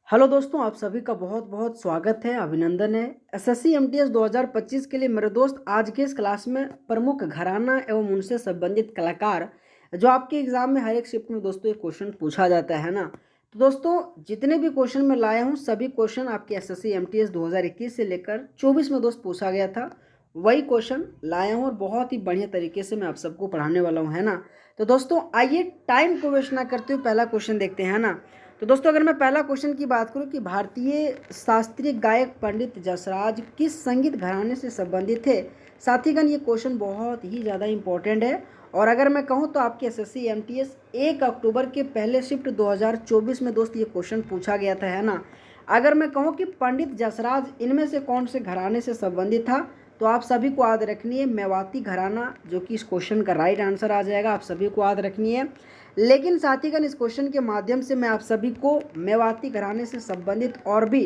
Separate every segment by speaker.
Speaker 1: Hello दोस्तों, आप सभी का बहुत बहुत स्वागत है, अभिनंदन है। एसएससी एमटीएस 2025 के लिए मेरे दोस्त आज के इस क्लास में प्रमुख घराना एवं उनसे संबंधित कलाकार जो आपके एग्जाम में हर एक शिफ्ट में दोस्तों ये क्वेश्चन पूछा जाता है ना। तो दोस्तों जितने भी क्वेश्चन मैं लाया हूँ सभी क्वेश्चन आपके एसएससी एमटीएस 2021 से लेकर 24 में दोस्त पूछा गया था, वही क्वेश्चन लाया हूँ और बहुत ही बढ़िया तरीके से मैं आप सबको पढ़ाने वाला हूँ, है ना। तो दोस्तों आइए टाइम को वेस्ट ना करते हुए पहला क्वेश्चन देखते हैं, है ना। तो दोस्तों अगर मैं पहला क्वेश्चन की बात करूं कि भारतीय शास्त्रीय गायक पंडित जसराज किस संगीत घराने से संबंधित थे। साथीगण ये क्वेश्चन बहुत ही ज़्यादा इंपॉर्टेंट है और अगर मैं कहूं तो आपके एसएससी एमटीएस 1 अक्टूबर के पहले शिफ्ट 2024 में दोस्त ये क्वेश्चन पूछा गया था, है ना। अगर मैं कहूँ कि पंडित जसराज इनमें से कौन से घराने से संबंधित था तो आप सभी को याद रखनी है मेवाती घराना, जो कि इस क्वेश्चन का राइट आंसर आ जाएगा। आप सभी को याद रखनी है। लेकिन साथीगण इस क्वेश्चन के माध्यम से मैं आप सभी को मेवाती घराने से संबंधित और भी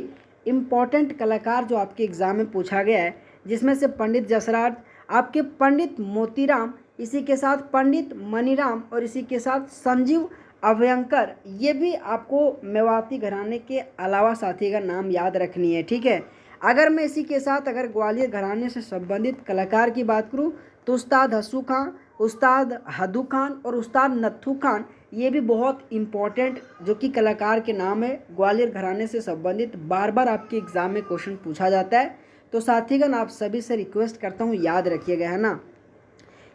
Speaker 1: इम्पॉर्टेंट कलाकार जो आपके एग्जाम में पूछा गया है, जिसमें से पंडित जसराज, आपके पंडित मोतीराम, इसी के साथ पंडित मनीराम और इसी के साथ संजीव अभयंकर, ये भी आपको मेवाती घराने के अलावा साथीगण नाम याद रखनी है, ठीक है। अगर मैं इसी के साथ अगर ग्वालियर घराने से संबंधित कलाकार की बात करूं तो उस्ताद हसू खां, उस्ताद हदू खान और उस्ताद नत्थू खान, ये भी बहुत इम्पॉर्टेंट जो कि कलाकार के नाम है, ग्वालियर घराने से संबंधित बार बार आपके एग्जाम में क्वेश्चन पूछा जाता है। तो साथीगण आप सभी से रिक्वेस्ट करता हूँ याद रखिएगा, है ना।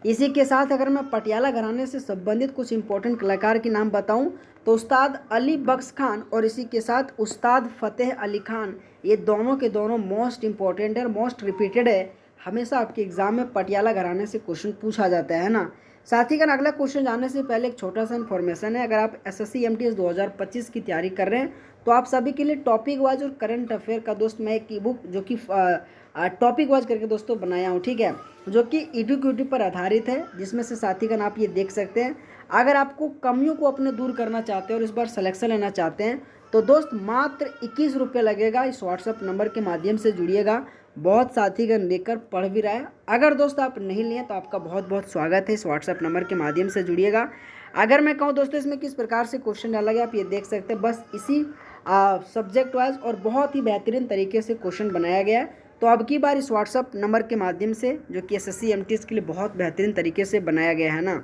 Speaker 1: इसी के साथ अगर मैं पटियाला घराने से संबंधित कुछ इंपॉर्टेंट कलाकार के नाम बताऊं तो उस्ताद अली बख्श खान और इसी के साथ उस्ताद फ़तेह अली खान, ये दोनों के दोनों मोस्ट इंपॉर्टेंट है, मोस्ट रिपीटेड है। हमेशा आपके एग्जाम में पटियाला घराने से क्वेश्चन पूछा जाता है ना। साथ ही अगला क्वेश्चन जानने से पहले एक छोटा सा इन्फॉर्मेशन है। अगर आप एसएससी एमटीएस 2025 की तैयारी कर रहे हैं तो आप सभी के लिए टॉपिक वाइज और करंट अफेयर का दोस्त मैं एक ई बुक जो कि टॉपिक वाइज करके दोस्तों बनाया हूँ, ठीक है, जो कि इडुक्यूटी पर आधारित है, जिसमें से साथीगण आप ये देख सकते हैं। अगर आपको कमियों को अपने दूर करना चाहते हैं और इस बार सिलेक्शन लेना चाहते हैं तो दोस्त मात्र 21 रुपये लगेगा। इस व्हाट्सअप नंबर के माध्यम से जुड़िएगा, बहुत साथीगण लेकर पढ़ भी रहा है। अगर दोस्त आप नहीं लिए तो आपका बहुत बहुत स्वागत है, इस व्हाट्सअप नंबर के माध्यम से जुड़िएगा। अगर मैं कहूँ दोस्तों इसमें किस प्रकार से क्वेश्चन डाला गया आप ये देख सकते हैं, बस इसी सब्जेक्ट वाइज और बहुत ही बेहतरीन तरीके से क्वेश्चन बनाया गया है। तो अब की बार इस व्हाट्सअप नंबर के माध्यम से जो कि एसएससी एमटीएस के लिए बहुत बेहतरीन तरीके से बनाया गया है ना।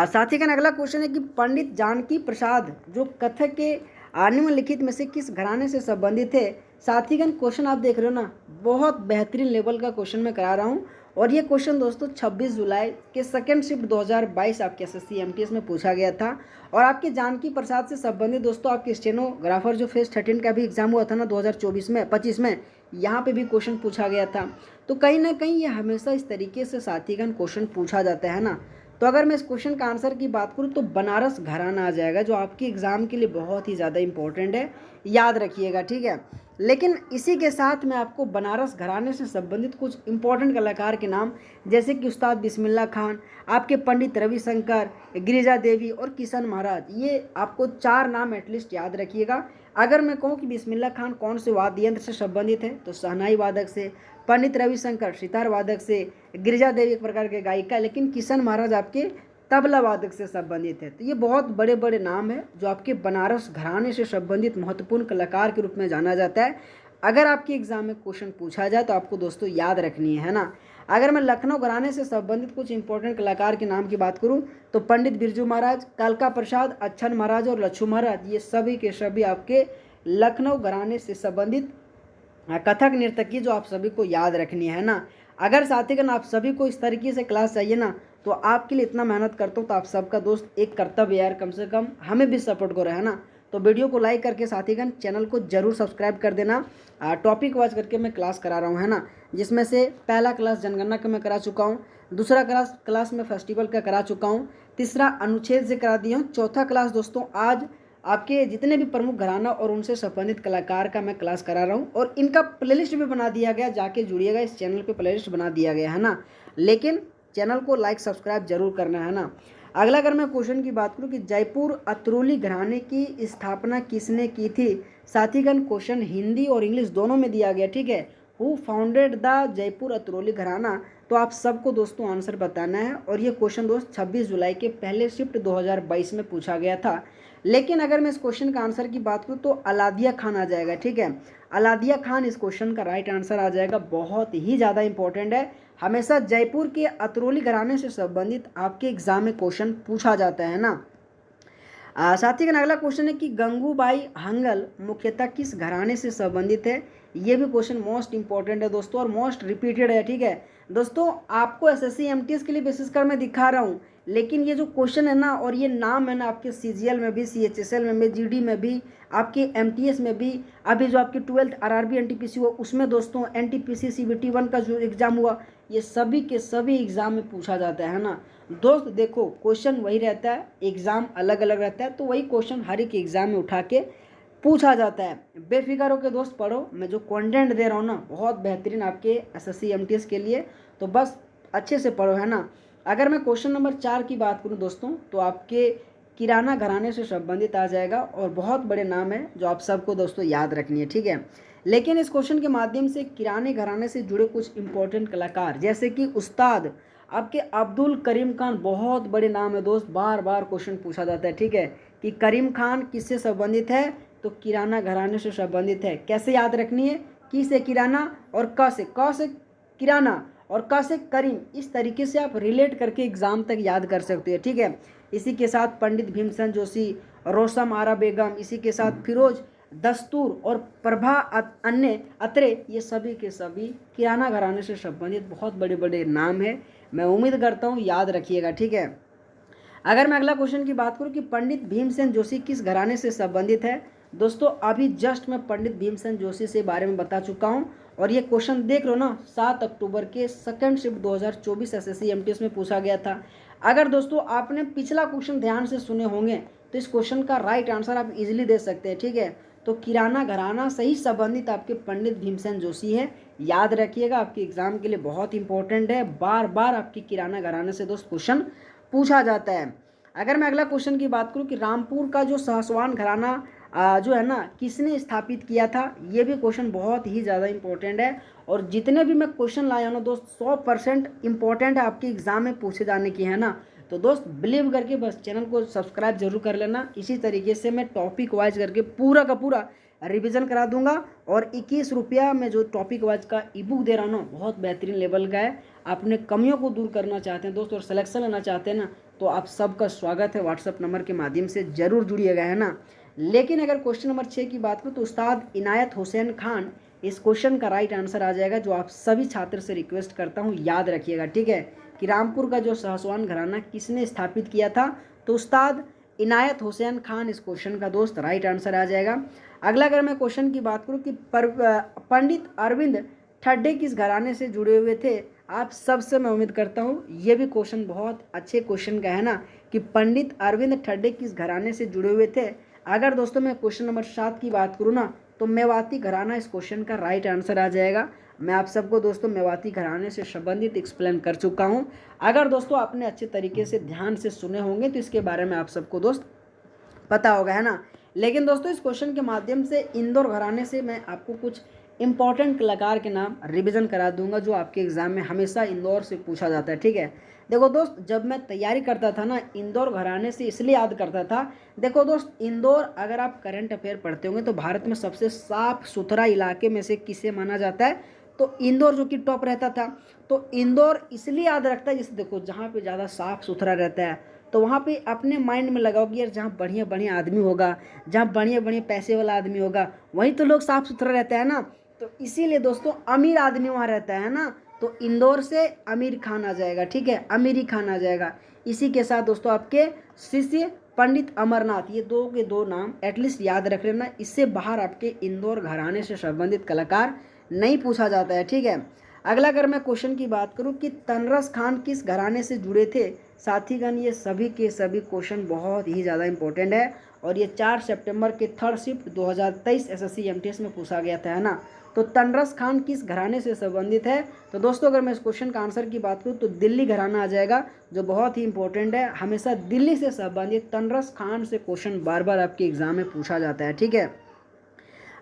Speaker 1: साथ ही अगला क्वेश्चन है कि पंडित जानकी प्रसाद जो कथक के निम्नलिखित में से किस घराने से संबंधित है। साथीगण क्वेश्चन आप देख रहे हो ना, बहुत बेहतरीन लेवल का क्वेश्चन मैं करा रहा हूँ और ये क्वेश्चन दोस्तों 26 जुलाई के सेकेंड शिफ्ट 2022 आपके एसएससी एमटीएस में पूछा गया था। और आपके जानकी प्रसाद से संबंधित दोस्तों आपके स्टेनोग्राफर जो फेज 13 का भी एग्जाम हुआ था ना 2024 में 25 में, यहाँ पे भी क्वेश्चन पूछा गया था। तो कहीं ना कहीं ये हमेशा इस तरीके से साथीगण क्वेश्चन पूछा जाता है ना। तो अगर मैं इस क्वेश्चन का आंसर की बात करूं तो बनारस घराना आ जाएगा, जो आपके एग्जाम के लिए बहुत ही ज़्यादा इंपॉर्टेंट है, याद रखिएगा, ठीक है। लेकिन इसी के साथ मैं आपको बनारस घराने से संबंधित कुछ इंपॉर्टेंट कलाकार के नाम जैसे कि उस्ताद बिस्मिल्लाह खान, आपके पंडित रविशंकर, गिरिजा देवी और किशन महाराज, ये आपको 4 नाम एटलीस्ट याद रखिएगा। अगर मैं कहूँ कि बिस्मिल्लाह खान कौन से वाद्य यंत्र से संबंधित है तो शहनाई वादक से, पंडित रविशंकर सितार वादक से, गिरिजा देवी एक प्रकार के गायिका, लेकिन किशन महाराज आपके तबला वादक से संबंधित है। तो ये बहुत बड़े बड़े नाम है जो आपके बनारस घराने से संबंधित महत्वपूर्ण कलाकार के रूप में जाना जाता है। अगर आपके एग्जाम में क्वेश्चन पूछा जाए तो आपको दोस्तों याद रखनी है ना। अगर मैं लखनऊ घराने से संबंधित कुछ इंपॉर्टेंट कलाकार के नाम की बात करूं तो पंडित बिरजू महाराज, कालका प्रसाद, अच्छन महाराज और लच्छू महाराज, ये सभी के सभी आपके लखनऊ घराने से संबंधित कथक नर्तकी जो आप सभी को याद रखनी है ना। अगर साथीगण आप सभी को इस तरीके से क्लास चाहिए ना तो आपके लिए इतना मेहनत करता हूँ, तो आप सबका दोस्त एक कर्तव्य यार, कम से कम हमें भी सपोर्ट करो, है ना। तो वीडियो को लाइक करके साथीगण चैनल को जरूर सब्सक्राइब कर देना। टॉपिक वाइज करके मैं क्लास करा रहा हूँ, है ना, जिसमें से पहला क्लास जनगणना का मैं करा चुका हूँ, दूसरा क्लास में फेस्टिवल का करा चुका हूँ, तीसरा अनुच्छेद से करा दिया हूँ, चौथा क्लास दोस्तों आज आपके जितने भी प्रमुख घराना और उनसे संबंधित कलाकार का मैं क्लास करा रहा हूँ और इनका प्लेलिस्ट भी बना दिया गया, जाके जुड़िएगा, इस चैनल पे प्लेलिस्ट बना दिया गया है ना। लेकिन चैनल को लाइक सब्सक्राइब जरूर करना है ना। अगला अगर मैं क्वेश्चन की बात करूँ कि जयपुर अतरोली घराने की स्थापना किसने की थी। साथीगण क्वेश्चन हिंदी और इंग्लिश दोनों में दिया गया, ठीक है। हु फाउंडेड द जयपुर अतरोली घराना, तो आप सबको दोस्तों आंसर बताना है और ये क्वेश्चन दोस्त 26 जुलाई के पहले शिफ्ट 2022 में पूछा गया था। लेकिन अगर मैं इस क्वेश्चन का आंसर की बात करूँ तो अलादिया खान आ जाएगा, ठीक है। अलादिया खान इस क्वेश्चन का राइट आंसर आ जाएगा, बहुत ही ज़्यादा इंपॉर्टेंट है। हमेशा जयपुर के अतरौली घराने से संबंधित आपके एग्जाम में क्वेश्चन पूछा जाता है ना। साथ ही अगला क्वेश्चन है कि गंगूबाई हंगल मुख्यतः किस घराने से संबंधित है। ये भी क्वेश्चन मोस्ट इंपॉर्टेंट है दोस्तों और मोस्ट रिपीटेड है, ठीक है। दोस्तों आपको एसएससी एमटीएस के लिए बेसिस कर मैं दिखा रहा हूँ, लेकिन ये जो क्वेश्चन है ना और ये नाम है ना आपके सीजीएल में भी, सीएचएसएल में भी, जीडी में भी, आपके एमटीएस में भी, अभी जो आपकी 12th आरआरबी एनटीपीसी हुआ उसमें दोस्तों एनटीपीसी सीबीटी 1 का जो एग्जाम हुआ, ये सभी के सभी एग्जाम में पूछा जाता है ना दोस्त। देखो क्वेश्चन वही रहता है, एग्जाम अलग अलग रहता है, तो वही क्वेश्चन हर एक एग्जाम में उठा के पूछा जाता है। बेफिक्र होकर दोस्त पढ़ो, मैं जो कंटेंट दे रहा हूँ ना बहुत बेहतरीन आपके एसएससी एमटीएस के लिए, तो बस अच्छे से पढ़ो, है ना। अगर मैं क्वेश्चन नंबर 4 की बात करूँ दोस्तों तो आपके किराना घराने से संबंधित आ जाएगा और बहुत बड़े नाम है जो आप सबको दोस्तों याद रखनी है, ठीक है। लेकिन इस क्वेश्चन के माध्यम से किराने घराने से जुड़े कुछ इंपॉर्टेंट कलाकार जैसे कि उस्ताद आपके अब्दुल करीम खान, बहुत बड़े नाम है दोस्त, बार बार क्वेश्चन पूछा जाता है, ठीक है, कि करीम खान किससे संबंधित है, तो किराना घराने से संबंधित है। कैसे याद रखनी है, की से किराना और क से किराना और क से करीम, इस तरीके से आप रिलेट करके एग्जाम तक याद कर सकते हो, ठीक है। इसी के साथ पंडित भीमसेन जोशी, रोसम आरा बेगम, इसी के साथ फिरोज दस्तूर और प्रभा अन्य अत्रे, ये सभी के सभी किराना घराने से संबंधित बहुत बड़े बड़े नाम है। मैं उम्मीद करता हूँ याद रखिएगा, ठीक है। अगर मैं अगला क्वेश्चन की बात करूँ कि पंडित भीमसेन जोशी किस घराने से संबंधित है, दोस्तों अभी जस्ट मैं पंडित भीमसेन जोशी से बारे में बता चुका हूँ और ये क्वेश्चन देख लो ना 7 अक्टूबर के सेकंड शिफ्ट 2024 एसएससी एमटीएस में पूछा गया था। अगर दोस्तों आपने पिछला क्वेश्चन ध्यान से सुने होंगे तो इस क्वेश्चन का राइट आंसर आप इजीली दे सकते हैं, ठीक है। तो किराना घराना से ही संबंधित आपके पंडित भीमसेन जोशी है, याद रखिएगा, आपके एग्जाम के लिए बहुत इंपॉर्टेंट है, बार बार आपकी किराना घराने से दोस्त क्वेश्चन पूछा जाता है। अगर मैं अगला क्वेश्चन की बात करूं कि रामपुर का जो सहसवान घराना जो है ना किसने स्थापित किया था, ये भी क्वेश्चन बहुत ही ज़्यादा इंपॉर्टेंट है और जितने भी मैं क्वेश्चन लाया हूँ ना दोस्त 100% इंपॉर्टेंट है, आपके एग्जाम में पूछे जाने की, है ना। तो दोस्त बिलीव करके बस चैनल को सब्सक्राइब जरूर कर लेना। इसी तरीके से मैं टॉपिक वाइज करके पूरा का पूरा रिवीजन करा दूंगा और 21 रुपया में जो टॉपिक वाइज का ई बुक दे रहा हूँ ना बहुत बेहतरीन लेवल का है। अपने कमियों को दूर करना चाहते हैं दोस्त और सिलेक्शन लेना चाहते हैं ना, तो आप सबका स्वागत है, व्हाट्सअप नंबर के माध्यम से जरूर जुड़िएगा, है ना। लेकिन अगर क्वेश्चन नंबर 6 की बात करूँ तो उस्ताद इनायत हुसैन खान, इस क्वेश्चन का राइट आंसर आ जाएगा, जो आप सभी छात्र से रिक्वेस्ट करता हूँ याद रखिएगा, ठीक है, कि रामपुर का जो सहसवान घराना किसने स्थापित किया था, तो उस्ताद इनायत हुसैन खान इस क्वेश्चन का दोस्त राइट आंसर आ जाएगा। अगला अगर मैं क्वेश्चन की बात करूँ कि पंडित अरविंद ठड्डे किस घराने से जुड़े हुए थे, आप सबसे मैं उम्मीद करता हूँ ये भी क्वेश्चन बहुत अच्छे क्वेश्चन का है ना, कि पंडित अरविंद ठड्डे किस घराने से जुड़े हुए थे। अगर दोस्तों मैं क्वेश्चन नंबर 7 की बात करूँ ना तो मेवाती घराना इस क्वेश्चन का राइट आंसर आ जाएगा। मैं आप सबको दोस्तों मेवाती घराने से संबंधित एक्सप्लेन कर चुका हूँ। अगर दोस्तों आपने अच्छे तरीके से ध्यान से सुने होंगे तो इसके बारे में आप सबको दोस्त पता होगा, है ना। लेकिन दोस्तों इस क्वेश्चन के माध्यम से इंदौर घराने से मैं आपको कुछ इंपॉर्टेंट कलाकार के नाम रिवीजन करा दूंगा जो आपके एग्जाम में हमेशा इंदौर से पूछा जाता है, ठीक है। देखो दोस्त जब मैं तैयारी करता था ना इंदौर घराने से इसलिए याद करता था, देखो दोस्त इंदौर अगर आप करंट अफेयर पढ़ते होंगे तो भारत में सबसे साफ सुथरा इलाके में से किसे माना जाता है, तो इंदौर जो कि टॉप रहता था। तो इंदौर इसलिए याद रखता है, जैसे देखो जहाँ पे ज़्यादा साफ सुथरा रहता है तो वहाँ पे अपने माइंड में लगाओ कि यार जहाँ बढ़िया बढ़िया आदमी होगा, जहाँ बढ़िया बढ़िया पैसे वाला आदमी होगा, वहीं तो लोग साफ सुथरा रहता है ना। तो इसीलिए दोस्तों अमीर आदमी वहाँ रहता है ना, तो इंदौर से आमिर खान आ जाएगा, ठीक है, अमीरी खान आ जाएगा। इसी के साथ दोस्तों आपके शिष्य पंडित अमरनाथ, ये दो के दो नाम एटलीस्ट याद रख लेना, इससे बाहर आपके इंदौर घराने से संबंधित कलाकार नहीं पूछा जाता है, ठीक है। अगला अगर मैं क्वेश्चन की बात करूं कि तनरस खान किस घराने से जुड़े थे, साथीगण ये सभी के सभी क्वेश्चन बहुत ही ज़्यादा इंपॉर्टेंट है और ये 4 सितंबर के थर्ड शिफ्ट 2023 एसएससी एमटीएस में पूछा गया था, है ना। तो तनरस खान किस घराने से संबंधित है, तो दोस्तों अगर मैं इस क्वेश्चन का आंसर की बात करूं तो दिल्ली घराना आ जाएगा, जो बहुत ही इंपॉर्टेंट है। हमेशा दिल्ली से संबंधित तनरस खान से क्वेश्चन बार बार आपके एग्जाम में पूछा जाता है, ठीक है।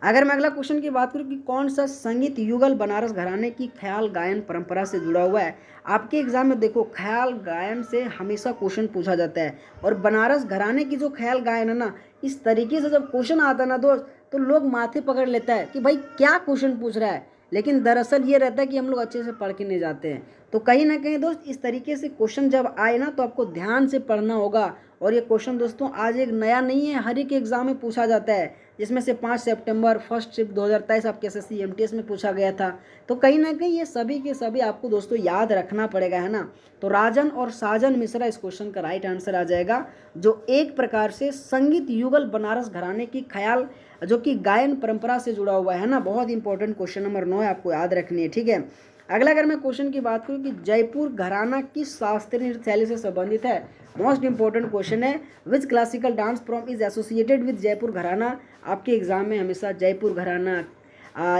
Speaker 1: अगर मैं अगला क्वेश्चन की बात करूं कि कौन सा संगीत युगल बनारस घराने की ख्याल गायन परंपरा से जुड़ा हुआ है, आपके एग्जाम में देखो ख्याल गायन से हमेशा क्वेश्चन पूछा जाता है और बनारस घराने की जो ख्याल गायन है ना इस तरीके से जब क्वेश्चन आता है ना दोस्त, तो लोग माथे पकड़ लेता है कि भाई क्या क्वेश्चन पूछ रहा है, लेकिन दरअसल ये रहता है कि हम लोग अच्छे से पढ़ के नहीं जाते हैं। तो कहीं ना कहीं दोस्त इस तरीके से क्वेश्चन जब आए ना, तो आपको ध्यान से पढ़ना होगा। और ये क्वेश्चन दोस्तों आज एक नया नहीं है, हर एक एग्जाम में पूछा जाता है, जिसमें से 5 सितंबर फर्स्ट शिफ्ट 2023 आपके एसएससी एमटीएस में पूछा गया था। तो कहीं ना कहीं ये सभी के सभी आपको दोस्तों याद रखना पड़ेगा, है ना। तो राजन और साजन मिश्रा इस क्वेश्चन का राइट आंसर आ जाएगा, जो एक प्रकार से संगीत युगल बनारस घराने की ख्याल जो कि गायन परंपरा से जुड़ा हुआ है ना। बहुत इंपॉर्टेंट क्वेश्चन नंबर 9 आपको याद रखनी है, ठीक है। अगला अगर मैं क्वेश्चन की बात करूं कि जयपुर घराना किस शास्त्रीय नृत्य शैली से संबंधित है, मोस्ट इंपॉर्टेंट क्वेश्चन है। Which classical dance form is associated with Jaipur घराना। आपके एग्जाम में हमेशा जयपुर घराना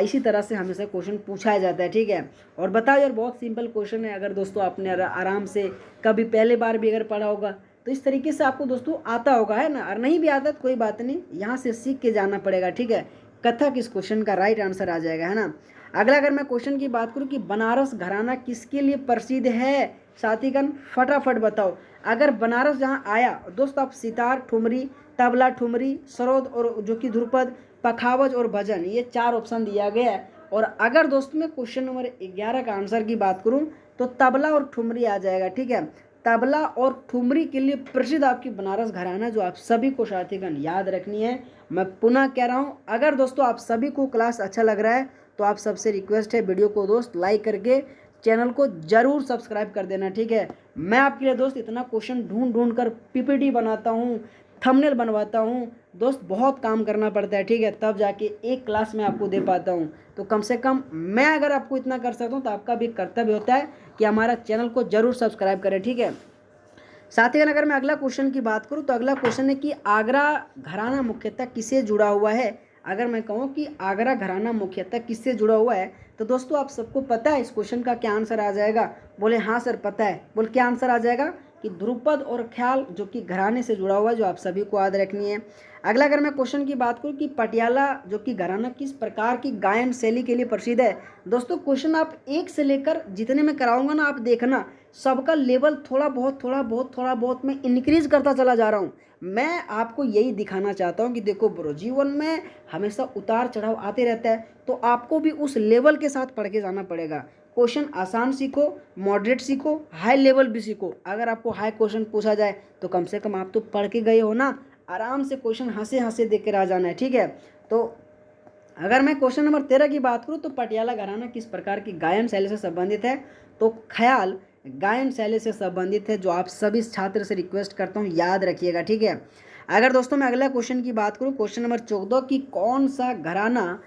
Speaker 1: इसी तरह से हमेशा क्वेश्चन पूछा जाता है, ठीक है। और बताओ यार, बहुत सिंपल क्वेश्चन है। अगर दोस्तों आपने आराम से कभी पहले बार भी अगर पढ़ा होगा तो इस तरीके से आपको दोस्तों आता होगा, है ना। और नहीं भी आता तो कोई बात नहीं, यहाँ से सीख के जाना पड़ेगा, ठीक है। कथक इस क्वेश्चन का राइट आंसर आ जाएगा, है ना। अगला अगर मैं क्वेश्चन की बात करूँ कि बनारस घराना किसके लिए प्रसिद्ध है, साथीगण फटाफट बताओ। अगर बनारस जहाँ आया दोस्त, आप सितार, ठुमरी, तबला, ठुमरी, सरोद और जो कि ध्रुपद, पखावज और भजन, ये 4 ऑप्शन दिया गया है। और अगर दोस्त मैं क्वेश्चन नंबर 11 का आंसर की बात करूं तो तबला और ठुमरी आ जाएगा, ठीक है। तबला और ठुमरी के लिए प्रसिद्ध आपकी बनारस घराना, जो आप सभी को साथीगण याद रखनी है। मैं पुनः कह रहा हूं, अगर दोस्तों आप सभी को क्लास अच्छा लग रहा है तो आप सबसे रिक्वेस्ट है वीडियो को दोस्त लाइक करके चैनल को जरूर सब्सक्राइब कर देना, ठीक है। मैं आपके लिए दोस्त इतना क्वेश्चन ढूंढ कर पीपीटी बनाता हूँ, थंबनेल बनवाता हूँ दोस्त, बहुत काम करना पड़ता है, ठीक है, तब जाके एक क्लास में आपको दे पाता हूँ। तो कम से कम मैं अगर आपको इतना कर सकता हूँ तो आपका भी कर्तव्य होता है कि हमारा चैनल को जरूर सब्सक्राइब करें, ठीक है। साथ ही अगर मैं अगला क्वेश्चन की बात करूँ तो अगला क्वेश्चन है कि आगरा घराना मुख्यतः किससे जुड़ा हुआ है। अगर मैं कहूँ कि आगरा घराना मुख्यतः किससे जुड़ा हुआ है तो दोस्तों आप सबको पता है इस क्वेश्चन का क्या आंसर आ जाएगा। बोले हाँ सर पता है। बोल क्या आंसर आ जाएगा कि ध्रुपद और ख्याल जो कि घराने से जुड़ा हुआ है, जो आप सभी को याद रखनी है। अगला अगर मैं क्वेश्चन की बात करूँ कि पटियाला जो कि घराना किस प्रकार की गायन शैली के लिए प्रसिद्ध है। दोस्तों क्वेश्चन आप एक से लेकर जितने में कराऊंगा ना, आप देखना सबका लेवल थोड़ा बहुत मैं इंक्रीज करता चला जा रहा हूँ। मैं आपको यही दिखाना चाहता हूँ कि देखो ब्रो, जीवन में हमेशा उतार चढ़ाव आते रहता है, तो आपको भी उस लेवल के साथ पढ़ के जाना पड़ेगा। क्वेश्चन आसान सीखो, मॉडरेट सीखो, हाई लेवल भी सीखो। अगर आपको हाई क्वेश्चन पूछा जाए तो कम से कम आप तो पढ़ के गए हो ना, आराम से क्वेश्चन हंसे हंसे देख कर आ जाना है, ठीक है। तो अगर मैं क्वेश्चन नंबर 13 की बात करूँ तो पटियाला घराना किस प्रकार की गायन शैली से संबंधित है, तो ख्याल गायन शैली से संबंधित है, जो आप सभी छात्र से रिक्वेस्ट करता हूँ याद रखिएगा, ठीक है। अगर दोस्तों मैं अगला क्वेश्चन की बात करूँ, क्वेश्चन नंबर 14 की कौन सा घराना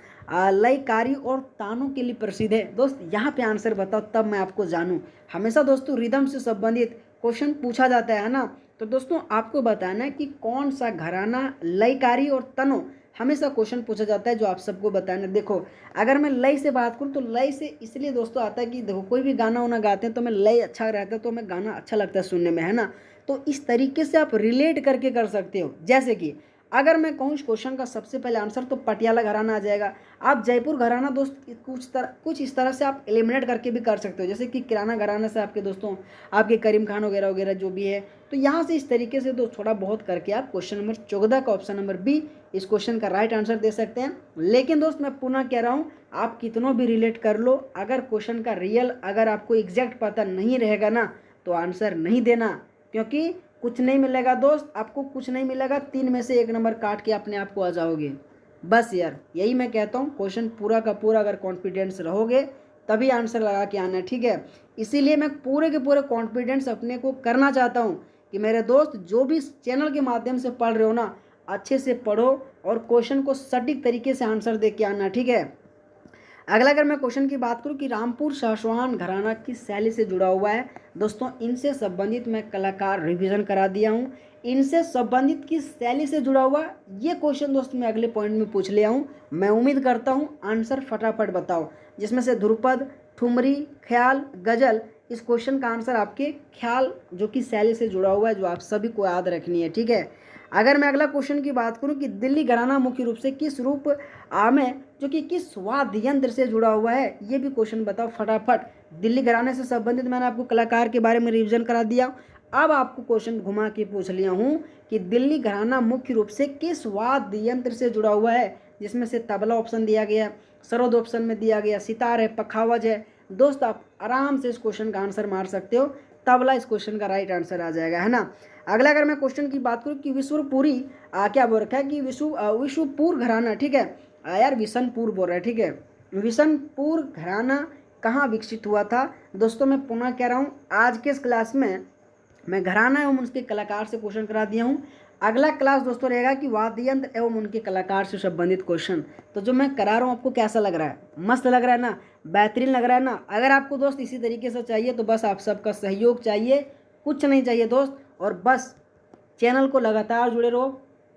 Speaker 1: लयकारी और तानों के लिए प्रसिद्ध है। दोस्त यहाँ पे आंसर बताओ तब मैं आपको जानूँ। हमेशा दोस्तों रिदम से संबंधित क्वेश्चन पूछा जाता है ना। तो दोस्तों आपको बताना है कि कौन सा घराना लयकारी और तनों, हमेशा क्वेश्चन पूछा जाता है, जो आप सबको बताना। देखो अगर मैं लय से बात करूँ तो लय से इसलिए दोस्तों आता है कि देखो कोई भी गाना वाना गाते हैं तो हमें लय अच्छा रहता है, तो हमें गाना अच्छा लगता है सुनने में, है ना। तो इस तरीके से आप रिलेट करके कर सकते हो। जैसे कि अगर मैं कहूँ इस क्वेश्चन का सबसे पहले आंसर तो पटियाला घराना आ जाएगा। आप जयपुर घराना दोस्त कुछ इस तरह से आप एलिमिनेट करके भी कर सकते हो, जैसे कि किराना घराना से आपके दोस्तों आपके करीम खान वगैरह वगैरह जो भी है। तो यहाँ से इस तरीके से दोस्त थोड़ा बहुत करके आप क्वेश्चन नंबर 14 का ऑप्शन नंबर बी इस क्वेश्चन का राइट आंसर दे सकते हैं। लेकिन दोस्त मैं पुनः कह रहा हूँ, आप कितनों भी रिलेट कर लो, अगर क्वेश्चन का रियल अगर आपको एग्जैक्ट पता नहीं रहेगा ना तो आंसर नहीं देना, क्योंकि कुछ नहीं मिलेगा दोस्त, आपको कुछ नहीं मिलेगा। 3 में से 1 नंबर काट के अपने आप को आ जाओगे। बस यार यही मैं कहता हूँ, क्वेश्चन पूरा का पूरा अगर कॉन्फिडेंस रहोगे तभी आंसर लगा के आना है, ठीक है। इसीलिए मैं पूरे के पूरे कॉन्फिडेंस अपने को करना चाहता हूँ कि मेरे दोस्त जो भी चैनल के माध्यम से पढ़ रहे हो ना, अच्छे से पढ़ो और क्वेश्चन को सटीक तरीके से आंसर दे के आना, ठीक है। अगला अगर मैं क्वेश्चन की बात करूं कि रामपुर शासवाहन घराना किस शैली से जुड़ा हुआ है। दोस्तों इनसे संबंधित मैं कलाकार रिवीजन करा दिया हूं। इनसे संबंधित किस शैली से जुड़ा हुआ ये क्वेश्चन दोस्त मैं अगले पॉइंट में पूछ लिया हूं। मैं उम्मीद करता हूं आंसर फटाफट बताओ, जिसमें से ध्रुपद, ठुमरी, ख्याल, गजल। इस क्वेश्चन का आंसर आपके ख्याल जो कि शैली से जुड़ा हुआ है, जो आप सभी को याद रखनी है, ठीक है। अगर मैं अगला क्वेश्चन की बात करूं कि दिल्ली घराना मुख्य रूप से किस रूप में जो कि किस वाद्य यंत्र से जुड़ा हुआ है, ये भी क्वेश्चन बताओ फटाफट। दिल्ली घराने से संबंधित मैंने आपको कलाकार के बारे में रिवीजन करा दिया। अब आपको क्वेश्चन घुमा के पूछ लिया हूँ कि दिल्ली घराना मुख्य रूप से किस वाद्य यंत्र से जुड़ा हुआ है, जिसमें से तबला ऑप्शन दिया गया, सरोद ऑप्शन में दिया गया, सितार है, पखावज है। दोस्त आप आराम से इस क्वेश्चन का आंसर मार सकते हो, तबला इस क्वेश्चन का राइट आंसर आ जाएगा, है ना। अगला अगर मैं क्वेश्चन की बात करूँ कि विश्वपुरी क्या बोल रखा है कि विश्वपुर घराना, ठीक है यार विशनपुर बोल रहा है, ठीक है, विशनपुर घराना कहाँ विकसित हुआ था। दोस्तों मैं पुनः कह रहा हूँ, आज के इस क्लास में मैं घराना एवं उसके कलाकार से क्वेश्चन करा दिया हूँ। अगला क्लास दोस्तों रहेगा कि वाद्य यंत्र एवं उनके कलाकार से संबंधित क्वेश्चन। तो जो मैं करा रहा हूँ आपको कैसा लग रहा है, मस्त लग रहा है ना, बेहतरीन लग रहा है ना। अगर आपको दोस्त इसी तरीके से चाहिए तो बस आप सबका सहयोग चाहिए, कुछ नहीं चाहिए दोस्त, और बस चैनल को लगातार जुड़े रहो,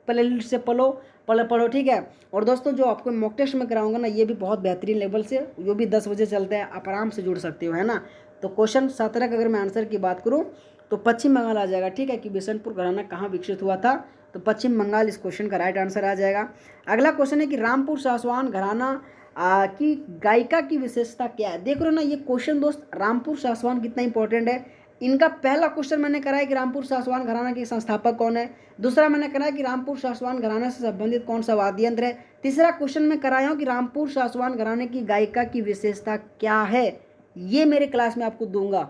Speaker 1: प्ले लिस्ट से पढ़ो, ठीक है। और दोस्तों जो आपको मॉक टेस्ट में कराऊंगा ना, ये भी बहुत बेहतरीन लेवल से, जो भी 10 बजे चलते हैं, आप आराम से जुड़ सकते हो, है ना। तो क्वेश्चन 17 का अगर मैं आंसर की बात करूँ तो पश्चिम बंगाल आ जाएगा, ठीक है, कि बिशनपुर घराना कहाँ विकसित हुआ था, तो पश्चिम बंगाल इस क्वेश्चन का राइट आंसर आ जाएगा। अगला क्वेश्चन है कि रामपुर सासवान घराना की गायिका की विशेषता क्या है। देख रहे हो ना ये क्वेश्चन दोस्त, रामपुर सासवान कितना इंपॉर्टेंट है। इनका पहला क्वेश्चन मैंने करा है कि रामपुर सासवान घराना के संस्थापक कौन है। दूसरा मैंने करा है कि रामपुर सासवान घराना से संबंधित कौन सा वाद्य यंत्र है। तीसरा क्वेश्चन मैं कराया हूँ कि रामपुर सासवान घराने की गायिका की विशेषता क्या है। ये मेरे क्लास में आपको दूंगा,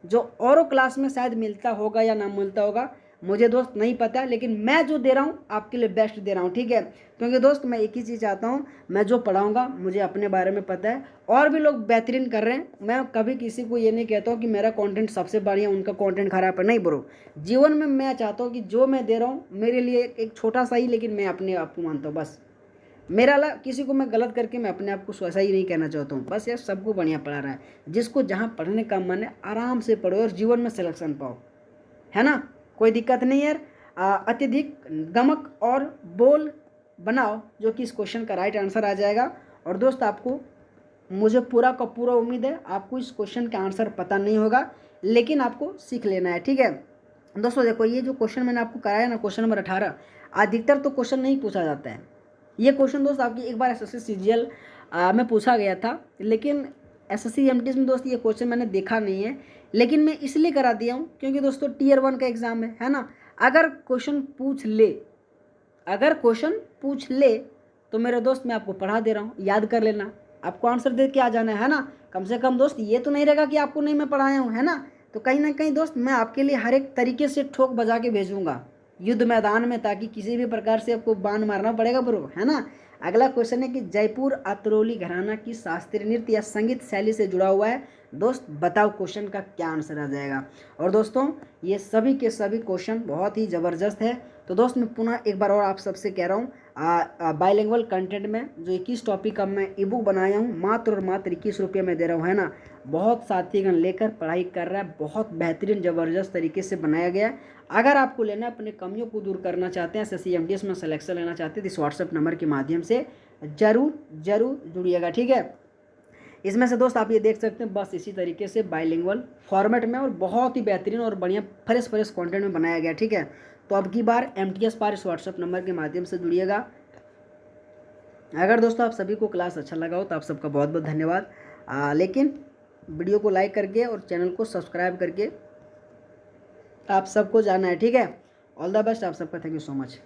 Speaker 1: जो औरों क्लास में शायद मिलता होगा या ना मिलता होगा, मुझे दोस्त नहीं पता, लेकिन मैं जो दे रहा हूँ आपके लिए बेस्ट दे रहा हूँ, ठीक है। क्योंकि दोस्त मैं एक ही चीज़ चाहता हूँ, मैं जो पढ़ाऊँगा मुझे अपने बारे में पता है, और भी लोग बेहतरीन कर रहे हैं। मैं कभी किसी को ये नहीं कहता हूँ कि मेरा कंटेंट सबसे बढ़िया, उनका कंटेंट खराब है, नहीं ब्रो। जीवन में मैं चाहता हूँ कि जो मैं दे रहा हूँ मेरे लिए एक छोटा सा ही, लेकिन मैं अपने आप को मानता हूँ बस। मेरा ला किसी को मैं गलत करके मैं अपने आप को ऐसा ही नहीं कहना चाहता हूँ, बस यार सबको बढ़िया पढ़ा रहा है। जिसको जहाँ पढ़ने का मन है आराम से पढ़ो और जीवन में सिलेक्शन पाओ, है ना, कोई दिक्कत नहीं है। अत्यधिक गमक और बोल बनाओ, जो कि इस क्वेश्चन का राइट आंसर आ जाएगा। और दोस्त आपको, मुझे पूरा का पूरा उम्मीद है आपको इस क्वेश्चन का आंसर पता नहीं होगा, लेकिन आपको सीख लेना है, ठीक है। दोस्तों देखो, ये जो क्वेश्चन मैंने आपको कराया ना, क्वेश्चन नंबर 18, अधिकतर तो क्वेश्चन नहीं पूछा जाता है। ये क्वेश्चन दोस्त आपकी एक बार एसएससी सीजीएल में पूछा गया था, लेकिन एसएससी एमटीएस में दोस्त ये क्वेश्चन मैंने देखा नहीं है, लेकिन मैं इसलिए करा दिया हूँ क्योंकि दोस्तों टीयर 1 का एग्जाम है ना। अगर क्वेश्चन पूछ ले तो मेरे दोस्त मैं आपको पढ़ा दे रहा हूँ, याद कर लेना, आपको आंसर दे के आ जाना है ना। कम से कम दोस्त ये तो नहीं रहेगा कि आपको नहीं मैं पढ़ाया हूँ, है ना। तो कहीं ना कहीं दोस्त मैं आपके लिए हर एक तरीके से ठोक बजा के भेजूंगा युद्ध मैदान में, ताकि किसी भी प्रकार से आपको बाण मारना पड़ेगा ब्रो, है ना। अगला क्वेश्चन है कि जयपुर अतरौली घराना की शास्त्रीय नृत्य या संगीत शैली से जुड़ा हुआ है। दोस्त बताओ क्वेश्चन का क्या आंसर आ जाएगा। और दोस्तों ये सभी के सभी क्वेश्चन बहुत ही ज़बरदस्त है। तो दोस्त मैं पुनः एक बार और आप सबसे कह रहा हूँ, बाइलिंगुअल कंटेंट में जो 21 टॉपिक का मैं ई बुक बनाया हूँ, मात्र और मात्र 21 रुपये में दे रहा हूँ, है ना। बहुत साथीगण लेकर पढ़ाई कर रहा है, बहुत बेहतरीन ज़बरदस्त तरीके से बनाया गया है। अगर आपको लेना है, अपने कमियों को दूर करना चाहते हैं, एसएससी एमटीएस में सिलेक्शन लेना चाहते हैं, तो इस व्हाट्सएप नंबर के माध्यम से जरूर जुड़िएगा, ठीक है। इसमें से दोस्त आप ये देख सकते हैं, बस इसी तरीके से बाइलिंगुअल फॉर्मेट में और बहुत ही बेहतरीन और बढ़िया फ्रेश कंटेंट में बनाया गया, ठीक है। तो अब की बार एमटीएस पार इस व्हाट्सएप नंबर के माध्यम से जुड़िएगा। अगर दोस्तों आप सभी को क्लास अच्छा लगा हो तो आप सबका बहुत बहुत धन्यवाद। लेकिन वीडियो को लाइक करके और चैनल को सब्सक्राइब करके आप सबको जाना है, ठीक है। ऑल द बेस्ट आप सबका, थैंक यू सो मच।